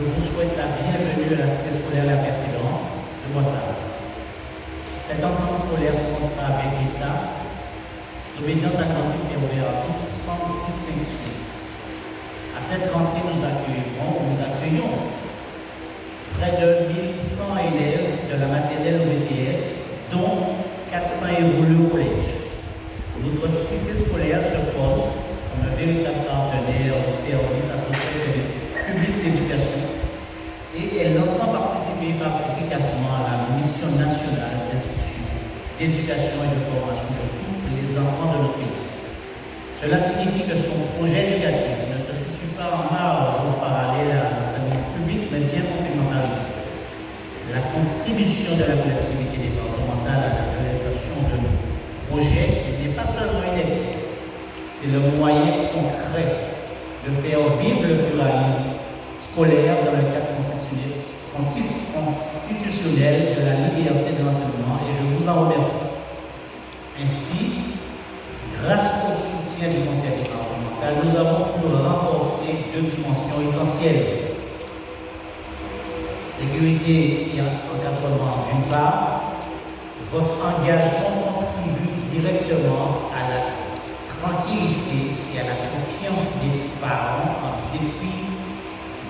Je vous souhaite la bienvenue à la cité scolaire La Persévérance de Boissard. Cet ensemble scolaire sous contrat avec l'État, l'obédience adventiste est ouverte à tous sans distinction. À cette rentrée, nous accueillons près de 1100 élèves de la maternelle au BTS, dont 400 évoluent au collège. Notre cité scolaire se pose comme un véritable partenaire au service associé au service public d'éducation et elle entend participer efficacement à la mission nationale d'instruction, d'éducation et de formation de tous les enfants de notre pays. Cela signifie que son projet éducatif ne se situe pas en marge ou parallèle à l'enseignement public, mais bien complémentarité. La contribution de la collectivité départementale à la réalisation de nos projets n'est pas seulement une aide, c'est le moyen concret de faire vivre le pluralisme scolaire dans le cadre constitutionnel de la liberté de l'enseignement et je vous en remercie. Ainsi, grâce au soutien du conseil départemental, nous avons pu renforcer deux dimensions essentielles. Sécurité et encadrement d'une part, votre engagement contribue directement à la tranquillité et à la confiance des parents en dépit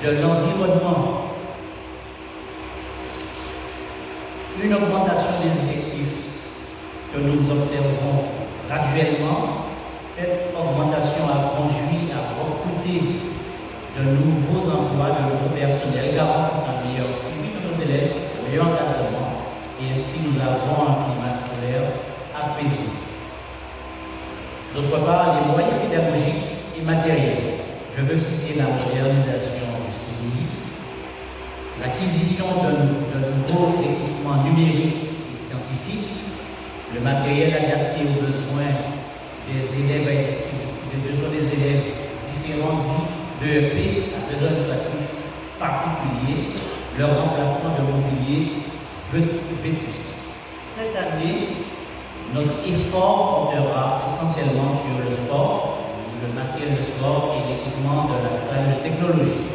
de l'environnement. Une augmentation des effectifs que nous observons graduellement, cette augmentation a conduit à recruter de nouveaux emplois, de nouveaux personnels garantissant un meilleur suivi de nos élèves, un meilleur encadrement, et ainsi nous avons un climat scolaire apaisé. D'autre part, les moyens pédagogiques et matériels. Je veux citer la modernisation du CNI, l'acquisition de nouveaux équipements numériques et scientifiques, le matériel adapté aux besoins des élèves, différents dits d'EEP à besoins éducatifs particuliers, leur remplacement de mobilier vétuste. Cette année, notre effort portera essentiellement sur le sport, le matériel de sport et l'équipement de la salle de technologie.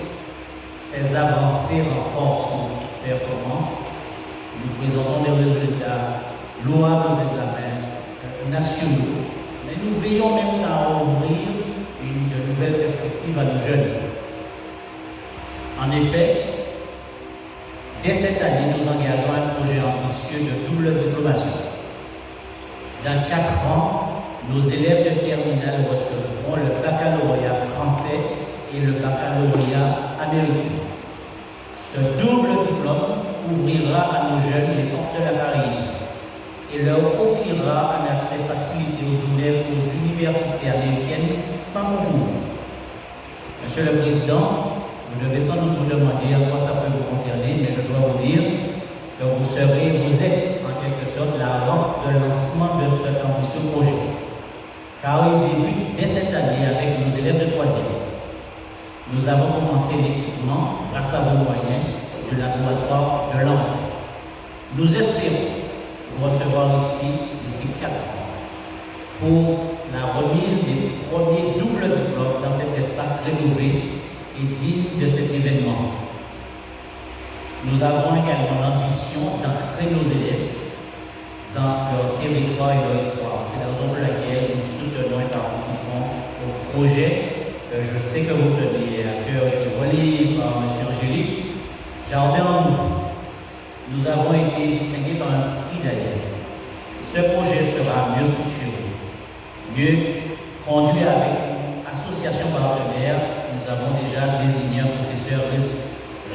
Ces avancées renforcent nos performances. Nous présentons des résultats louables aux examens nationaux, mais nous veillons même à ouvrir de nouvelles perspectives à nos jeunes. En effet, dès cette année, nous engageons un projet ambitieux de double diplomation. Dans 4 ans, nos élèves de terminale recevront le baccalauréat français et le baccalauréat américain. Ce double diplôme ouvrira à nos jeunes les portes de la carrière et leur offrira un accès facilité aux universités américaines sans concours. Monsieur le Président, vous devez sans doute vous demander à quoi ça peut vous concerner, mais je dois vous dire que vous êtes en quelque sorte la rampe de lancement de cet ambitieux projet. Car il débute dès cette année avec nos élèves de 3e. Nous avons commencé l'équipement grâce à vos moyens du laboratoire de langue. Nous espérons vous recevoir ici d'ici 4 ans pour la remise des premiers doubles diplômes dans cet espace rénové et digne de cet événement. Nous avons également l'ambition d'ancrer nos élèves dans leur territoire et leur espoir. C'est la raison pour laquelle nous soutenons et participons au projet que je sais que vous tenez à cœur et qui est relié par M. Angélique. Jardin en nous. Nous avons été distingués par un prix d'ailleurs. Ce projet sera mieux structuré, mieux conduit avec une association partenaire. Nous avons déjà désigné un professeur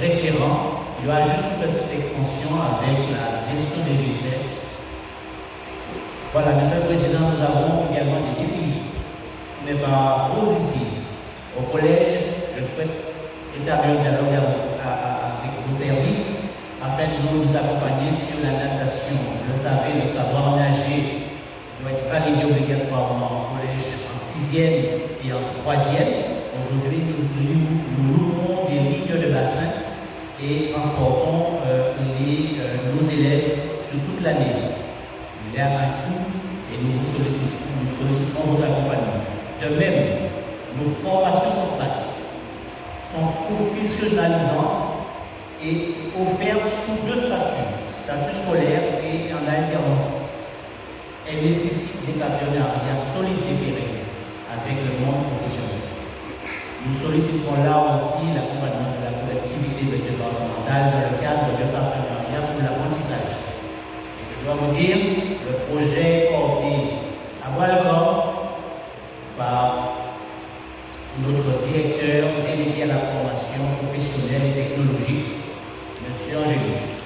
référent. Il y aura juste une petite extension avec la direction des G7. Voilà, Monsieur le Président, nous avons également des défis. Mais par ici, au collège, je souhaite établir un dialogue avec vos services afin de nous accompagner sur la natation. Vous le savez, le savoir nager doit être validé obligatoirement au collège en 6e et en 3e. Aujourd'hui, nous louons des lignes de bassin et transportons nos élèves sur toute l'année. Il y a un coût et nous sollicitons votre accompagnement. De même, nos formations post-bac sont professionnalisantes est offerte sous deux statuts, statut scolaire et en alternance. Elle nécessite des partenariats solides et pérennes avec le monde professionnel. Nous solliciterons là aussi l'accompagnement de la collectivité départementale dans le cadre de partenariats pour l'apprentissage. Je dois vous dire, le projet est porté à bras-le-corps par notre directeur délégué à la formation professionnelle et technologique, M. Angélique.